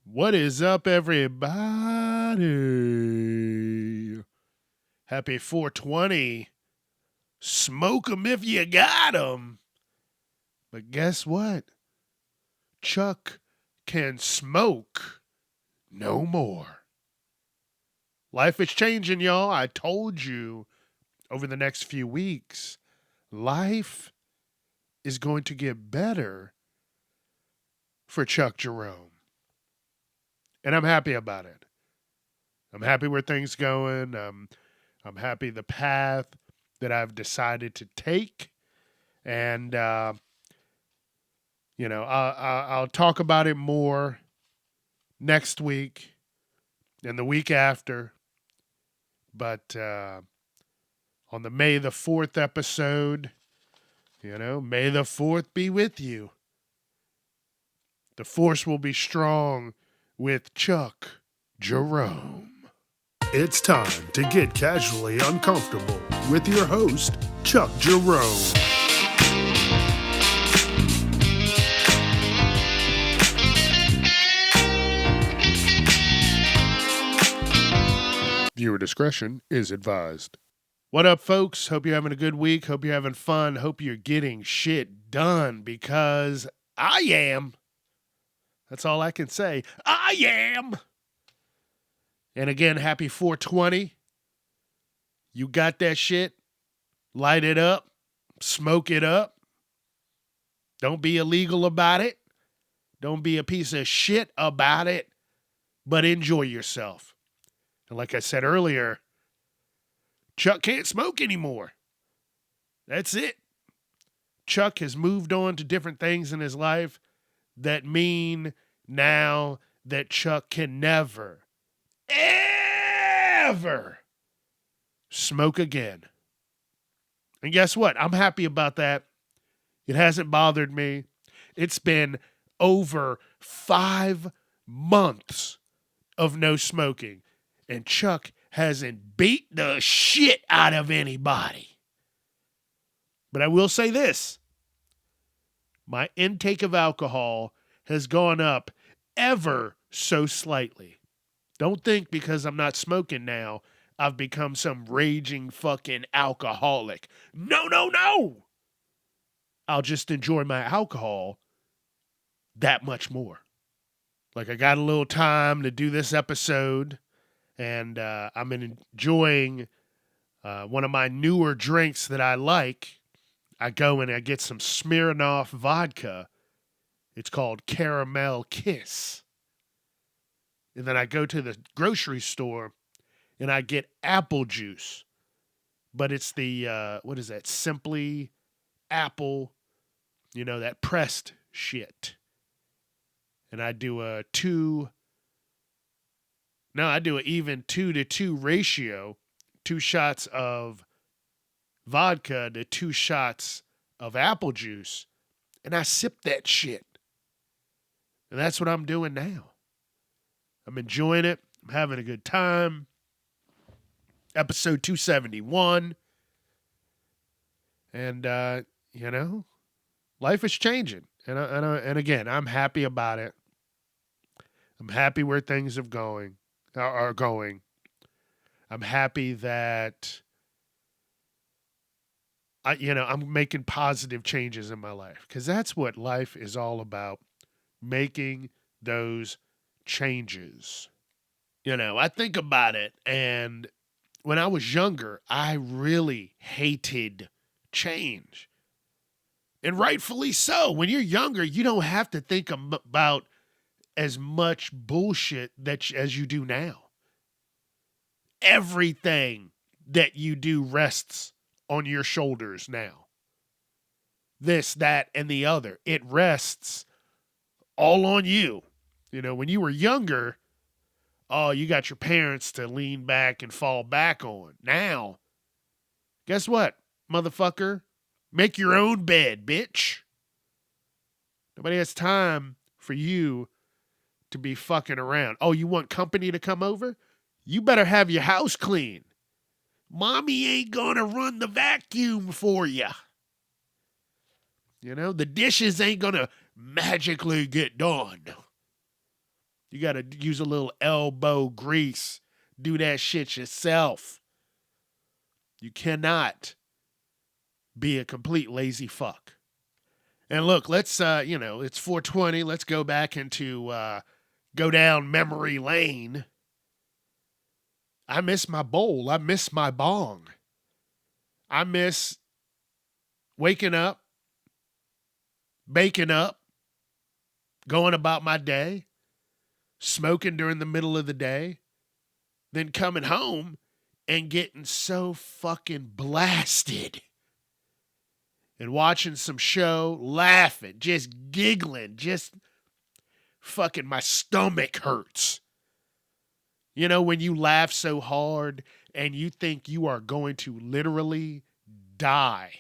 What is up, everybody? Happy 420. Smoke 'em if you got 'em. But guess what? Chuck can smoke no more. Life is changing, y'all. I told you over the next few weeks, life is going to get better for Chuck Jerome. And I'm happy about it. I'm happy where things going. I'm happy the path that I've decided to take. And, I'll talk about it more next week and the week after. But on the May the 4th episode, May the 4th be with you. The force will be strong with Chuck Jerome. It's time to get casually uncomfortable with your host, Chuck Jerome. Viewer discretion is advised. What up, folks? Hope you're having a good week. Hope you're having fun. Hope you're getting shit done, because I am. That's all I can say. I am. And again, happy 420. You got that shit? Light it up. Smoke it up. Don't be illegal about it. Don't be a piece of shit about it. But enjoy yourself. And like I said earlier, Chuck can't smoke anymore. That's it. Chuck has moved on to different things in his life that mean now that Chuck can never, ever smoke again. And guess what? I'm happy about that. It hasn't bothered me. It's been over 5 months of no smoking, and Chuck hasn't beat the shit out of anybody. But I will say this. My intake of alcohol has gone up ever so slightly. Don't think because I'm not smoking now, I've become some raging fucking alcoholic. No, no, no. I'll just enjoy my alcohol that much more. Like, I got a little time to do this episode, and I'm enjoying one of my newer drinks that I like. I go and I get some Smirnoff vodka. It's called Caramel Kiss. And then I go to the grocery store and I get apple juice. But it's the, what is that? Simply Apple, that pressed shit. And I do an even 2-to-2 ratio. 2 shots of vodka to 2 shots of apple juice. And I sip that shit. And that's what I'm doing now. I'm enjoying it. I'm having a good time. Episode 271. And, life is changing. And again, I'm happy about it. I'm happy where things are going. I'm happy that I'm making positive changes in my life, because that's what life is all about. Making those changes. I think about it, and when I was younger, I really hated change. And rightfully so. When you're younger, you don't have to think about as much bullshit as you do now. Everything that you do rests on your shoulders now. This, that, and the other. It rests all on you. When you were younger, you got your parents to lean back and fall back on. Now, guess what, motherfucker? Make your own bed, bitch. Nobody has time for you to be fucking around. Oh, you want company to come over? You better have your house clean. Mommy ain't gonna run the vacuum for you. The dishes ain't gonna magically get done. You got to use a little elbow grease. Do that shit yourself. You cannot be a complete lazy fuck. And look, let's it's 420. Let's go back into go down memory lane. I miss my bowl. I miss my bong. I miss waking up, baking up, going about my day, smoking during the middle of the day, then coming home and getting so fucking blasted and watching some show, laughing, just giggling, just fucking my stomach hurts. You know, when you laugh so hard and you think you are going to literally die,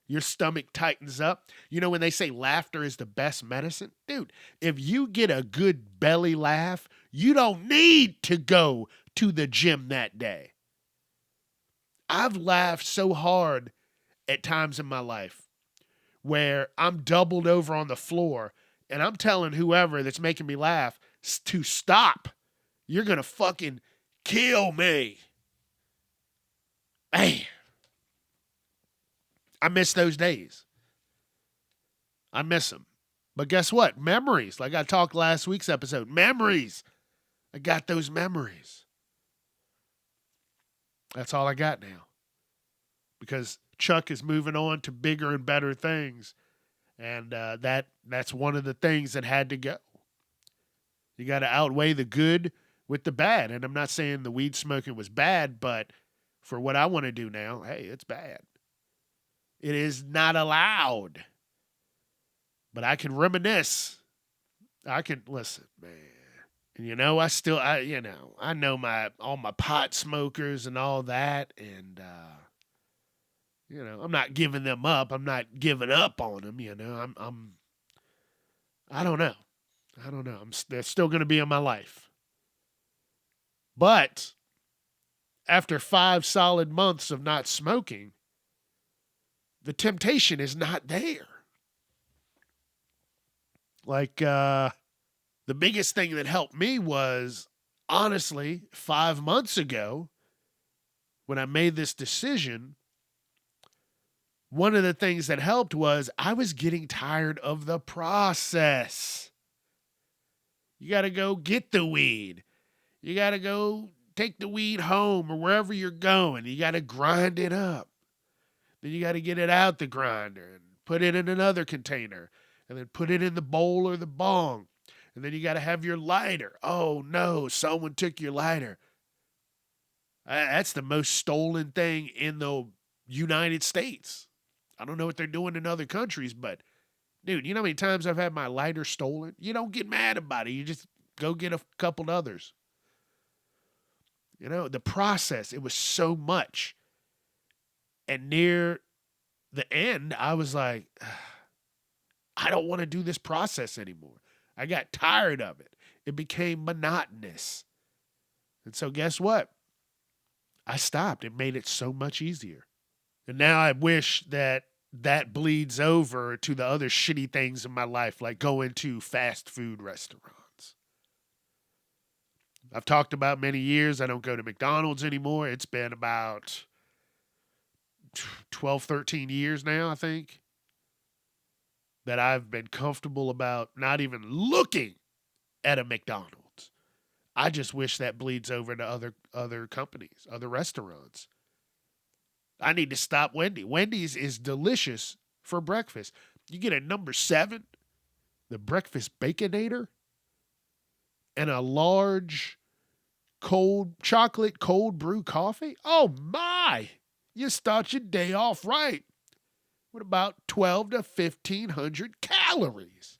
your stomach tightens up. You know, when they say laughter is the best medicine, dude, if you get a good belly laugh, you don't need to go to the gym that day. I've laughed so hard at times in my life where I'm doubled over on the floor and I'm telling whoever that's making me laugh to stop. You're going to fucking kill me. Man, I miss those days. I miss them. But guess what? Memories. Like I talked last week's episode. Memories. I got those memories. That's all I got now. Because Chuck is moving on to bigger and better things. And that's one of the things that had to go. You got to outweigh the good with the bad. And I'm not saying the weed smoking was bad, but for what I want to do now, hey, it's bad. It is not allowed. But I can reminisce. I can listen, man. And I know all my pot smokers and all that, and I'm not giving them up. I'm not giving up on them. I don't know. They're still going to be in my life. But after 5 solid months of not smoking, the temptation is not there. Like, the biggest thing that helped me was, honestly, 5 months ago, when I made this decision, one of the things that helped was I was getting tired of the process. You got to go get the weed. You got to go take the weed home or wherever you're going. You got to grind it up. Then you got to get it out the grinder and put it in another container and then put it in the bowl or the bong. And then you got to have your lighter. Oh, no, someone took your lighter. That's the most stolen thing in the United States. I don't know what they're doing in other countries, but, dude, you know how many times I've had my lighter stolen? You don't get mad about it. You just go get a couple others. The process, it was so much. And near the end, I was like, I don't want to do this process anymore. I got tired of it. It became monotonous. And so guess what? I stopped. It made it so much easier. And now I wish that bleeds over to the other shitty things in my life, like going to fast food restaurants. I've talked about many years. I don't go to McDonald's anymore. It's been about 12, 13 years now, I think, that I've been comfortable about not even looking at a McDonald's. I just wish that bleeds over to other companies, other restaurants. I need to stop Wendy's. Wendy's is delicious for breakfast. You get a number 7, the breakfast baconator, and a large cold brew coffee. Oh my! You start your day off right with about 12 to 1,500 calories.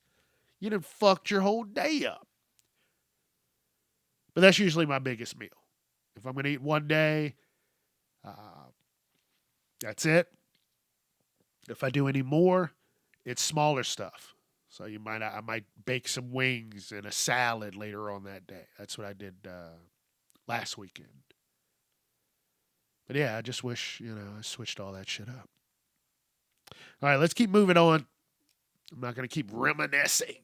You done fucked your whole day up. But that's usually my biggest meal. If I'm going to eat one day, that's it. If I do any more, it's smaller stuff. So I might bake some wings and a salad later on that day. That's what I did last weekend. But yeah, I just wish, I switched all that shit up. All right, let's keep moving on. I'm not going to keep reminiscing.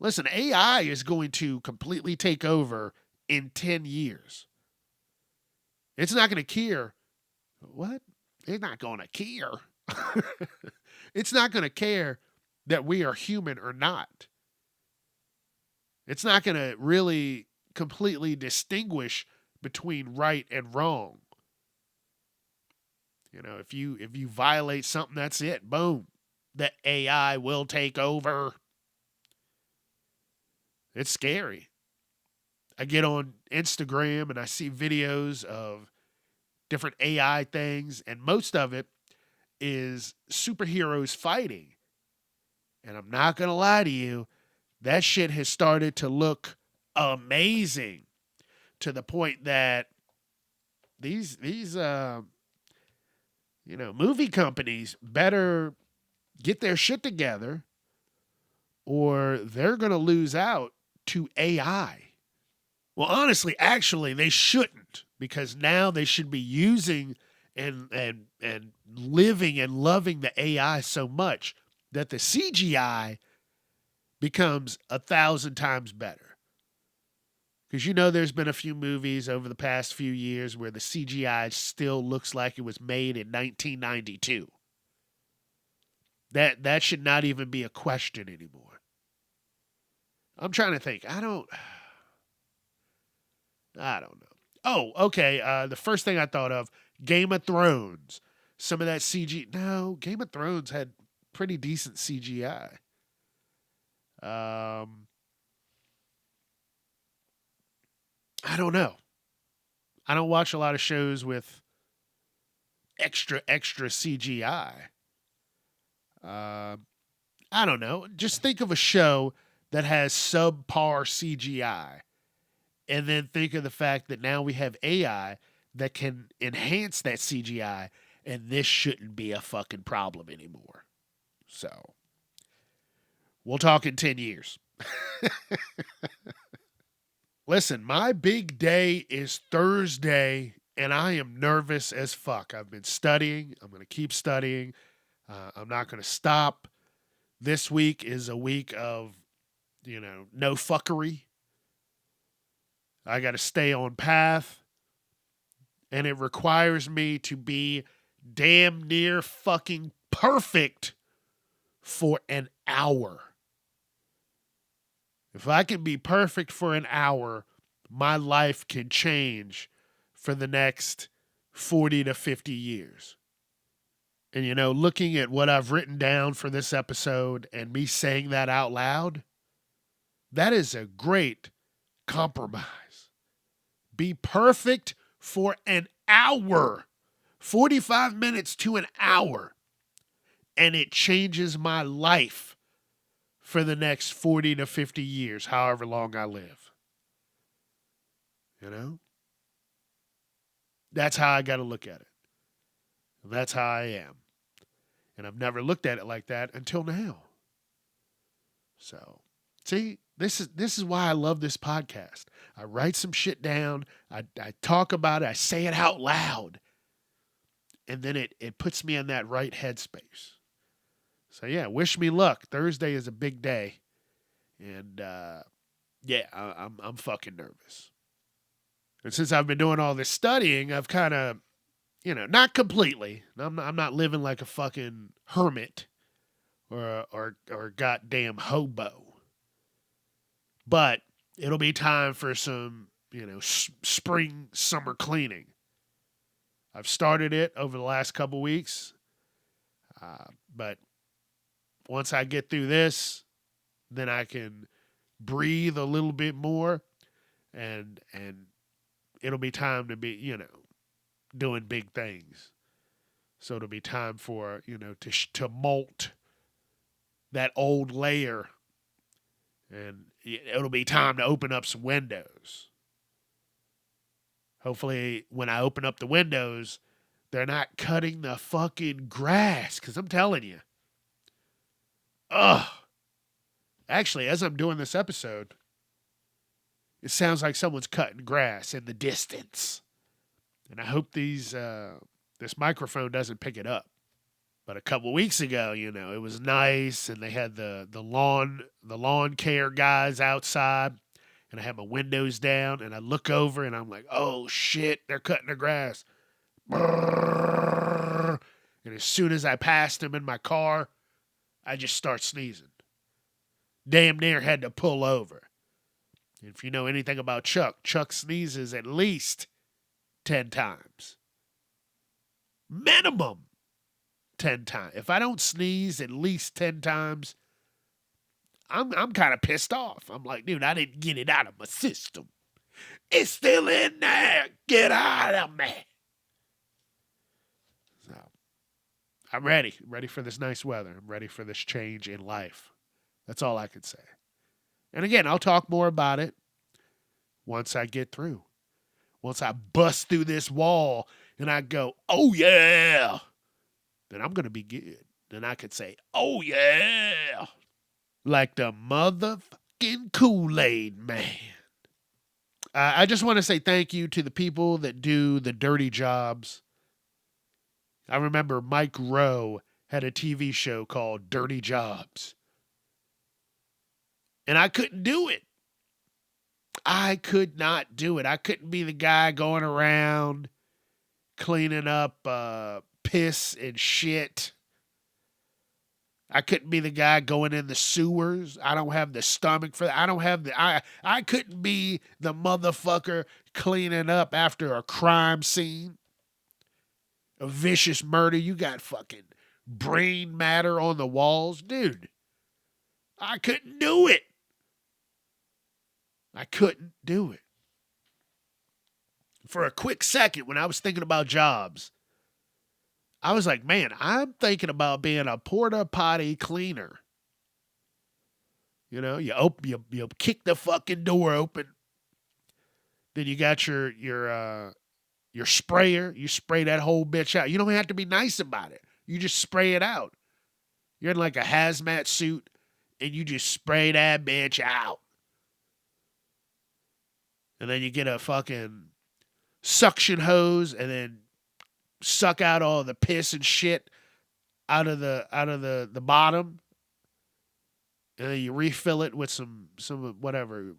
Listen, AI is going to completely take over in 10 years. It's not going to care. What? It's not going to care. It's not going to care that we are human or not. It's not going to really completely distinguish between right and wrong. If you violate something, that's it. Boom. The AI will take over. It's scary. I get on Instagram and I see videos of different AI things, and most of it is superheroes fighting. And I'm not going to lie to you, that shit has started to look amazing to the point that these movie companies better get their shit together or they're going to lose out to AI. Well, honestly, actually, they shouldn't, because now they should be using and living and loving the AI so much that the CGI becomes 1,000 times better. Because there's been a few movies over the past few years where the CGI still looks like it was made in 1992. That should not even be a question anymore. I'm trying to think. I don't know. Oh, okay. The first thing I thought of, Game of Thrones. Some of that CG. No, Game of Thrones had pretty decent CGI. I don't know. I don't watch a lot of shows with extra CGI. I don't know. Just think of a show that has subpar CGI. And then think of the fact that now we have AI that can enhance that CGI, and this shouldn't be a fucking problem anymore. So, we'll talk in 10 years. Listen, my big day is Thursday, and I am nervous as fuck. I've been studying. I'm going to keep studying. I'm not going to stop. This week is a week of, no fuckery. I got to stay on path, and it requires me to be damn near fucking perfect for an hour. If I can be perfect for an hour, my life can change for the next 40 to 50 years. And, looking at what I've written down for this episode and me saying that out loud, that is a great compromise. Be perfect for an hour, 45 minutes to an hour, and it changes my life for the next 40 to 50 years, however long I live. That's how I got to look at it. That's how I am. And I've never looked at it like that until now. So, see, this is why I love this podcast. I write some shit down. I talk about it. I say it out loud. And then it puts me in that right headspace. So, yeah, wish me luck. Thursday is a big day. And, I'm fucking nervous. And since I've been doing all this studying, I've kind of, not completely. I'm not living like a fucking hermit or goddamn hobo. But it'll be time for some, spring, summer cleaning. I've started it over the last couple weeks. But once I get through this, then I can breathe a little bit more and it'll be time to be, doing big things. So it'll be time for, to molt that old layer. And it'll be time to open up some windows. Hopefully, when I open up the windows, they're not cutting the fucking grass. Because I'm telling you. Actually, as I'm doing this episode, it sounds like someone's cutting grass in the distance. And I hope this microphone doesn't pick it up. But a couple weeks ago, it was nice, and they had the lawn care guys outside, and I had my windows down, and I look over, and I'm like, oh shit, they're cutting the grass. Brrr. And as soon as I passed them in my car, I just start sneezing. Damn near had to pull over. If you know anything about Chuck sneezes at least 10 times. Minimum 10 times. If I don't sneeze at least 10 times, I'm kind of pissed off. I'm like, dude, I didn't get it out of my system. It's still in there. Get out of me. So, I'm ready. I'm ready for this nice weather. I'm ready for this change in life. That's all I can say. And again, I'll talk more about it once I get through. Once I bust through this wall and I go, oh yeah, then I'm going to be good. Then I could say, oh yeah, like the motherfucking Kool-Aid man. I just want to say thank you to the people that do the dirty jobs. I remember Mike Rowe had a TV show called Dirty Jobs. And I couldn't do it. I could not do it. I couldn't be the guy going around cleaning up piss and shit. I couldn't be the guy going in the sewers. I don't have the stomach for that. I couldn't be the motherfucker cleaning up after a crime scene. A vicious murder. You got fucking brain matter on the walls. Dude, I couldn't do it. I couldn't do it. For a quick second, when I was thinking about jobs, I was like, man, I'm thinking about being a porta potty cleaner. You kick the fucking door open. Then you got your sprayer. You spray that whole bitch out. You don't have to be nice about it. You just spray it out. You're in like a hazmat suit, and you just spray that bitch out. And then you get a fucking suction hose and then suck out all the piss and shit out of the bottom. And then you refill it with some whatever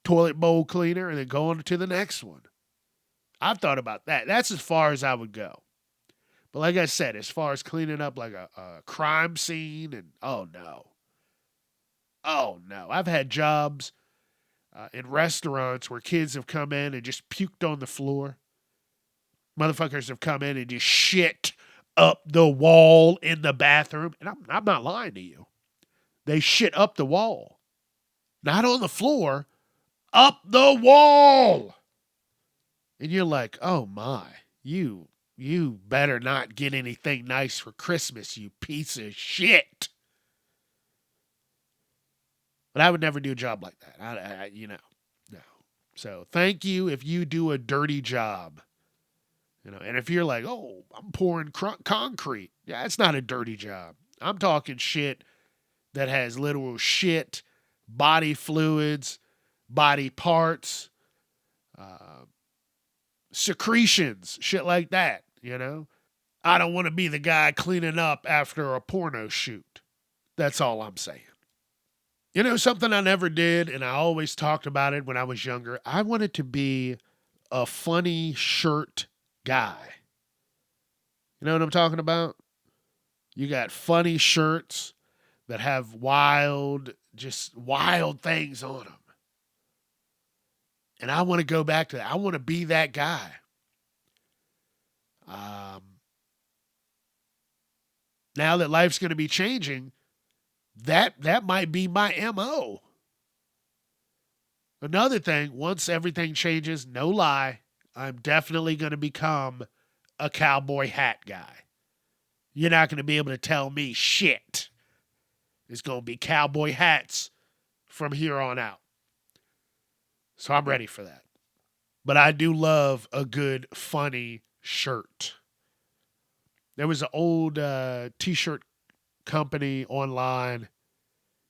toilet bowl cleaner, and then go on to the next one. I've thought about that. That's as far as I would go. But like I said, as far as cleaning up like a crime scene, and oh no. I've had jobs in restaurants where kids have come in and just puked on the floor. Motherfuckers have come in and just shit up the wall in the bathroom. And I'm not lying to you. They shit up the wall. Not on the floor, up the wall. And you're like, oh my, you better not get anything nice for Christmas, you piece of shit. But I would never do a job like that. No. So thank you if you do a dirty job. And if you're like, oh, I'm pouring concrete. Yeah, it's not a dirty job. I'm talking shit that has literal shit, body fluids, body parts, secretions, shit like that, I don't want to be the guy cleaning up after a porno shoot. That's all I'm saying. Something I never did, and I always talked about it when I was younger. I wanted to be a funny shirt guy. You know what I'm talking about? You got funny shirts that have wild things on them. And I want to go back to that. I want to be that guy. Now that life's going to be changing, that might be my MO. Another thing, once everything changes, no lie, I'm definitely going to become a cowboy hat guy. You're not going to be able to tell me shit. It's going to be cowboy hats from here on out. So I'm ready for that. But I do love a good, funny shirt. There was an old t-shirt company online.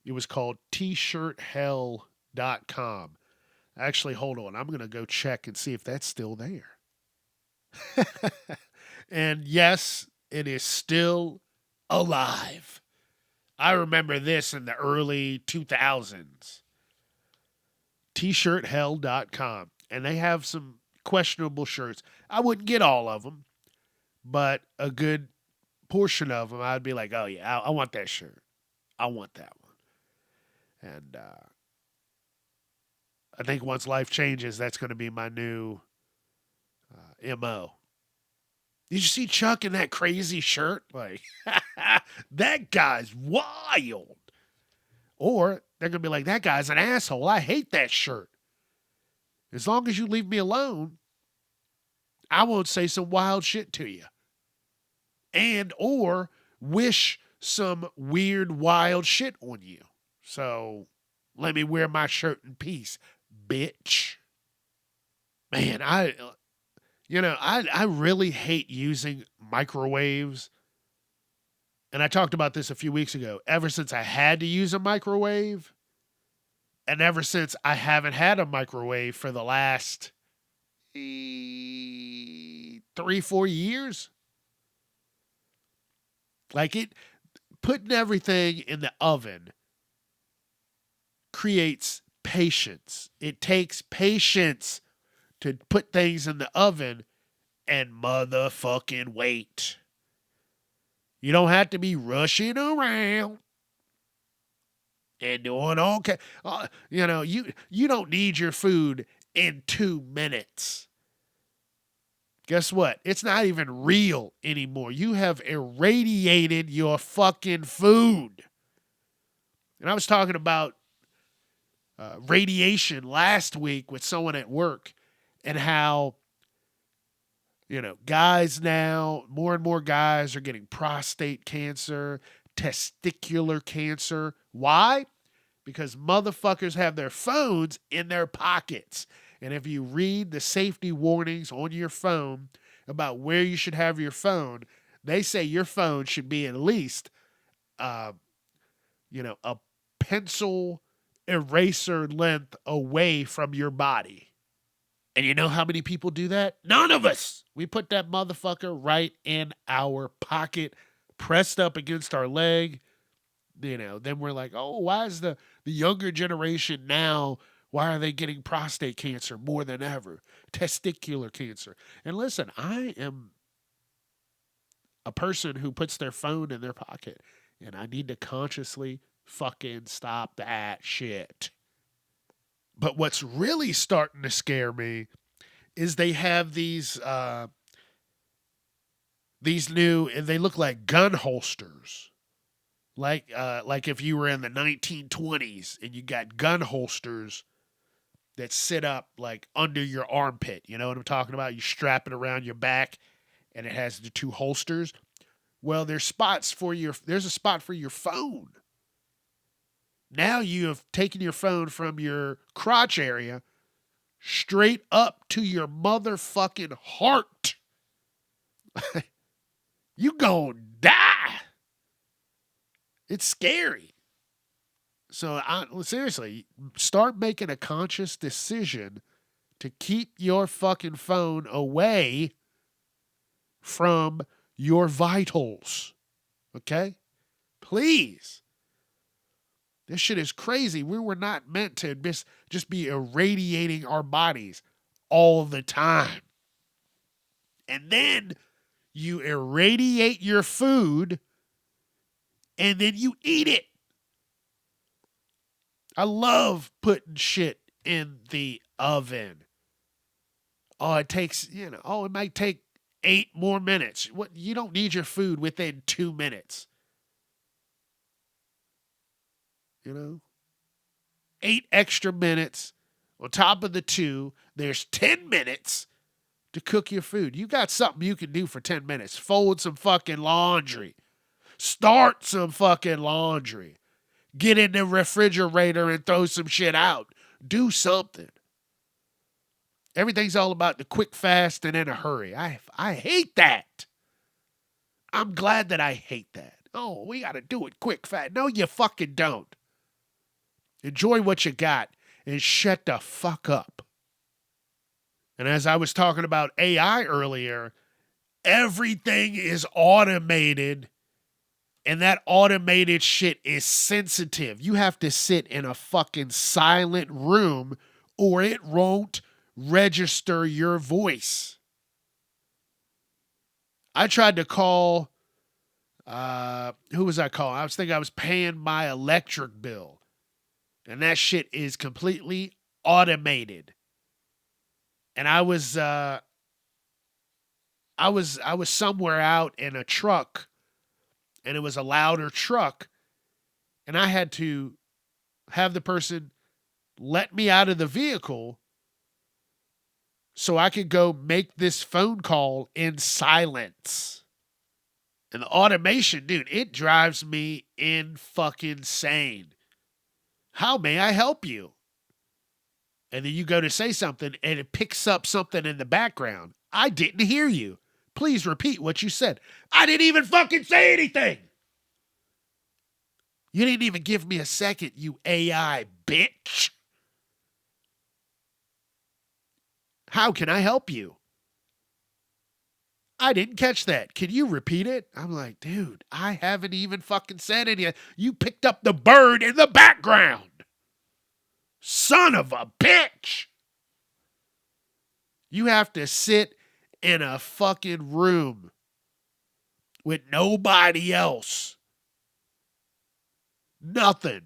It was called tshirthell.com. Actually, hold on. I'm going to go check and see if that's still there. And yes, it is still alive. I remember this in the early 2000s. T-shirthell.com. And they have some questionable shirts. I wouldn't get all of them, but a good portion of them, I'd be like, oh, yeah, I want that shirt. I want that one. And I think once life changes, that's going to be my new MO. Did you see Chuck in that crazy shirt? Like, that guy's wild. Or they're going to be like, that guy's an asshole. I hate that shirt. As long as you leave me alone, I won't say some wild shit to you. And or wish some weird, wild shit on you. So let me wear my shirt in peace, bitch. Man, I really hate using microwaves. And I talked about this a few weeks ago. Ever since I had to use a microwave, and ever since I haven't had a microwave for the last 3-4 years. Like putting everything in the oven creates patience. It takes patience to put things in the oven and motherfucking wait. You don't have to be rushing around and doing all you don't need your food in 2 minutes. Guess what? It's not even real anymore. You have irradiated your fucking food. And I was talking about radiation last week with someone at work and how, guys now, more and more guys are getting prostate cancer, testicular cancer. Why? Because motherfuckers have their phones in their pockets. And if you read the safety warnings on your phone about where you should have your phone, they say your phone should be at least, a pencil eraser length away from your body. And you know how many people do that? None of us. We put that motherfucker right in our pocket, pressed up against our leg. Then we're like, oh, why is the younger generation now, why are they getting prostate cancer more than ever? Testicular cancer. And listen, I am a person who puts their phone in their pocket, and I need to consciously fucking stop that shit. But what's really starting to scare me is they have these new, and they look like gun holsters. Like if you were in the 1920s and you got gun holsters that sit up like under your armpit. You know what I'm talking about? You strap it around your back and it has the two holsters. Well, there's a spot for your phone. Now you have taken your phone from your crotch area straight up to your motherfucking heart. You gonna die. It's scary. So seriously, start making a conscious decision to keep your fucking phone away from your vitals. Okay? Please. This shit is crazy. We were not meant to just be irradiating our bodies all the time. And then you irradiate your food and then you eat it. I love putting shit in the oven. Oh, it might take 8 more minutes. You don't need your food within 2 minutes. 8 extra minutes on top of the 2. There's 10 minutes to cook your food. You got something you can do for 10 minutes. Fold some fucking laundry. Start some fucking laundry. Get in the refrigerator and throw some shit out. Do something. Everything's all about the quick, fast, and in a hurry. I hate that. I'm glad that I hate that. Oh, we got to do it quick, fast. No, you fucking don't. Enjoy what you got and shut the fuck up. And as I was talking about AI earlier, Everything is automated, and that automated shit is sensitive. You have to sit in a fucking silent room or it won't register your voice. I tried to call, who was I calling? I was thinking I was paying my electric bill, and that shit is completely automated. And I was somewhere out in a truck, and it was a louder truck, and I had to have the person let me out of the vehicle so I could go make this phone call in silence. And the automation, dude, it drives me in fucking insane. How may I help you? And then you go to say something and it picks up something in the background. I didn't hear you. Please repeat what you said. I didn't even fucking say anything. You didn't even give me a second, you AI bitch. How can I help you? I didn't catch that. Can you repeat it? I'm like, dude, I haven't even fucking said anything. You picked up the bird in the background. Son of a bitch. You have to sit in a fucking room with nobody else. Nothing.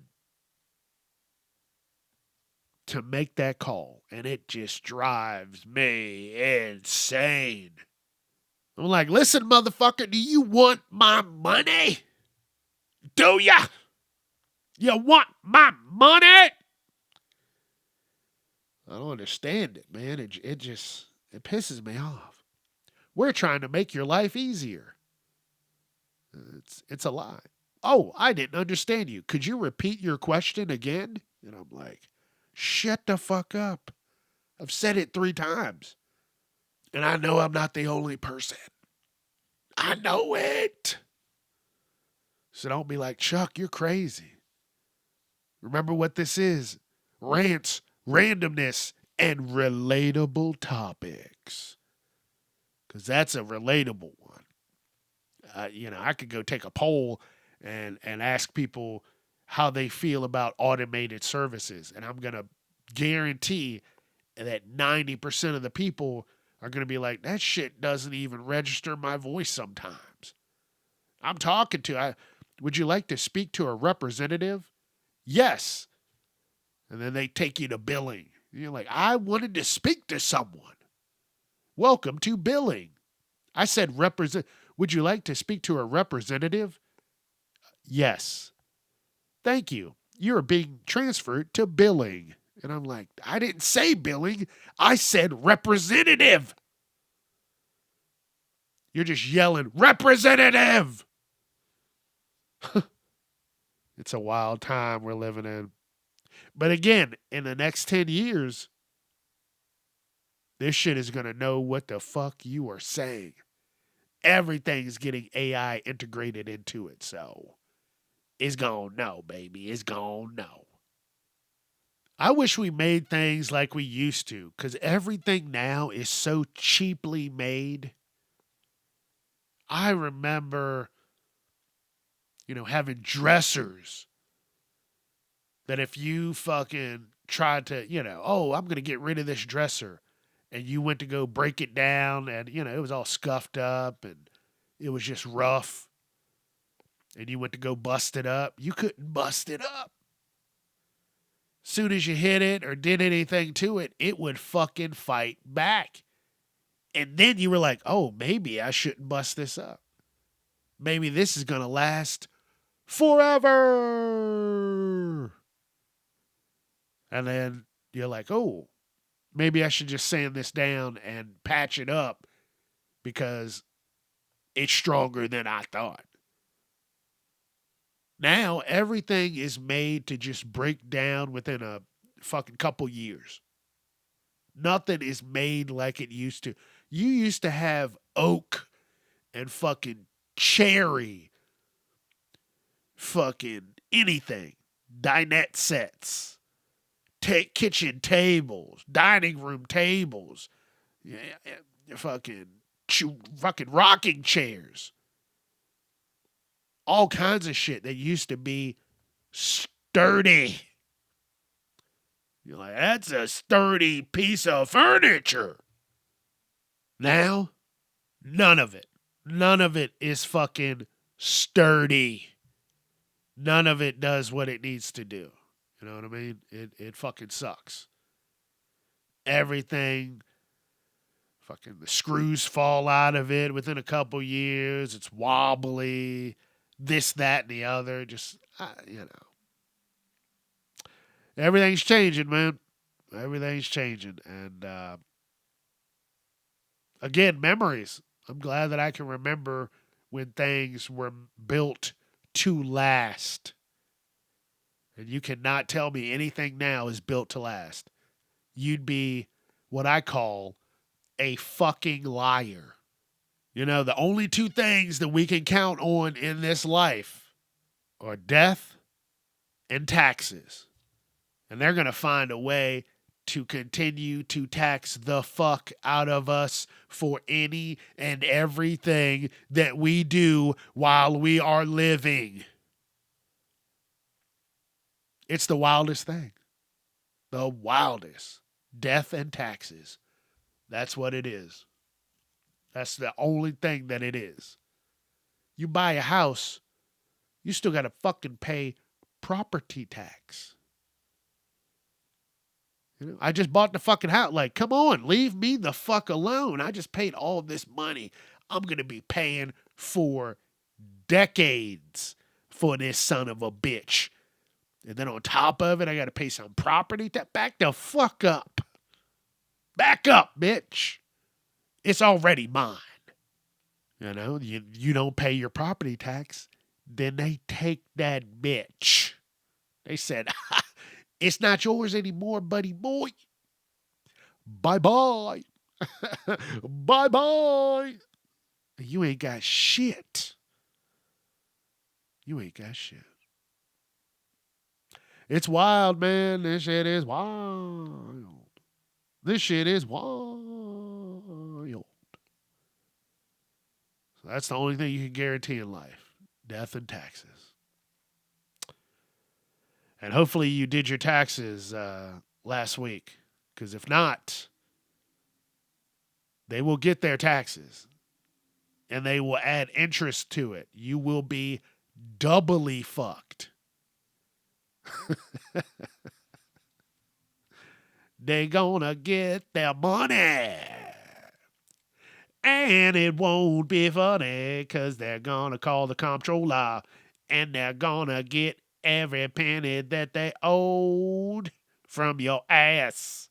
To make that call. And it just drives me insane. I'm like, listen, motherfucker, do you want my money? Do ya? You want my money? I don't understand it, man. It pisses me off. We're trying to make your life easier. It's a lie. Oh, I didn't understand you. Could you repeat your question again? And I'm like, shut the fuck up. I've said it 3 times. And I know I'm not the only person. I know it. So don't be like, Chuck, you're crazy. Remember what this is. Rants, randomness, and relatable topics. Because that's a relatable one. I could go take a poll and ask people how they feel about automated services. And I'm going to guarantee that 90% of the people are going to be like, that shit doesn't even register my voice sometimes. I'm talking to, would you like to speak to a representative? Yes. And then they take you to billing. You're like, I wanted to speak to someone. Welcome to billing. I said would you like to speak to a representative? Yes. Thank you. You're being transferred to billing. And I'm like, I didn't say billing. I said representative. You're just yelling, representative. It's a wild time we're living in. But again, in the next 10 years, this shit is going to know what the fuck you are saying. Everything's getting AI integrated into it. So it's going to know, baby. It's going to know. I wish we made things like we used to, because everything now is so cheaply made. I remember, having dressers that if you fucking tried to, I'm going to get rid of this dresser, and you went to go break it down, and, it was all scuffed up, and it was just rough, and you went to go bust it up, you couldn't bust it up. Soon as you hit it or did anything to it, it would fucking fight back. And then you were like, oh, maybe I shouldn't bust this up. Maybe this is going to last forever. And then you're like, oh, maybe I should just sand this down and patch it up because it's stronger than I thought. Now everything is made to just break down within a fucking couple years. Nothing is made like it used to. You used to have oak and fucking cherry, fucking anything, dinette sets, kitchen tables, dining room tables, fucking fucking rocking chairs. All kinds of shit that used to be sturdy. You're like, that's a sturdy piece of furniture. Now, none of it. None of it is fucking sturdy. None of it does what it needs to do. You know what I mean? It fucking sucks. Everything, fucking the screws fall out of it within a couple years. It's wobbly. This, that, and the other. Just, you know. Everything's changing, man. Everything's changing. And, again, memories. I'm glad that I can remember when things were built to last. And you cannot tell me anything now is built to last. You'd be what I call a fucking liar. You know, the only two things that we can count on in this life are death and taxes. And they're going to find a way to continue to tax the fuck out of us for any and everything that we do while we are living. It's the wildest thing. The wildest. Death and taxes. That's what it is. That's the only thing that it is. You buy a house, you still got to fucking pay property tax. You know, I just bought the fucking house. Like, come on, leave me the fuck alone. I just paid all this money. I'm going to be paying for decades for this son of a bitch. And then on top of it, I got to pay some property tax. Back the fuck up. Back up, bitch. It's already mine. You know, you don't pay your property tax, then they take that bitch. They said, it's not yours anymore, buddy boy. Bye-bye. Bye-bye. You ain't got shit. You ain't got shit. It's wild, man. This shit is wild. This shit is wild. So that's the only thing you can guarantee in life. Death and taxes. And hopefully you did your taxes last week. Because if not, they will get their taxes. And they will add interest to it. You will be doubly fucked. They gonna get their money. And it won't be funny. Because they're gonna call the comptroller. And they're gonna get every penny that they owed from your ass.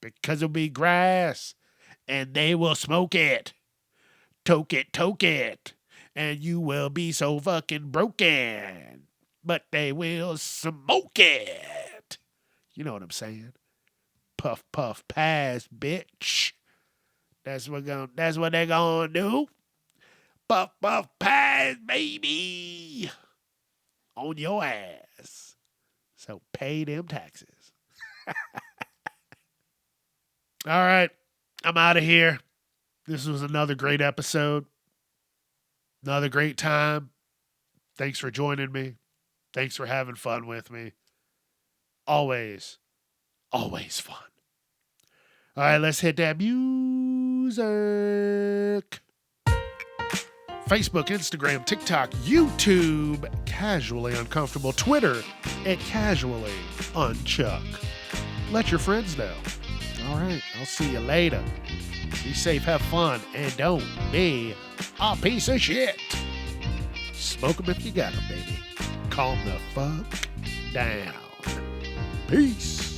Because it'll be grass. And they will smoke it. Toke it. And you will be so fucking broken. But they will smoke it. You know what I'm saying? Puff, puff, pass, bitch. That's what they're gonna do. Puff, puff, pass, baby. On your ass. So pay them taxes. All right. I'm out of here. This was another great episode. Another great time. Thanks for joining me. Thanks for having fun with me. Always fun. All right, let's hit that music. Facebook, Instagram, TikTok, YouTube, Casually Uncomfortable, Twitter, @Casually Unchuck. Let your friends know. All right, I'll see you later. Be safe, have fun, and don't be a piece of shit. Smoke them if you got them, baby. Calm the fuck down. Peace.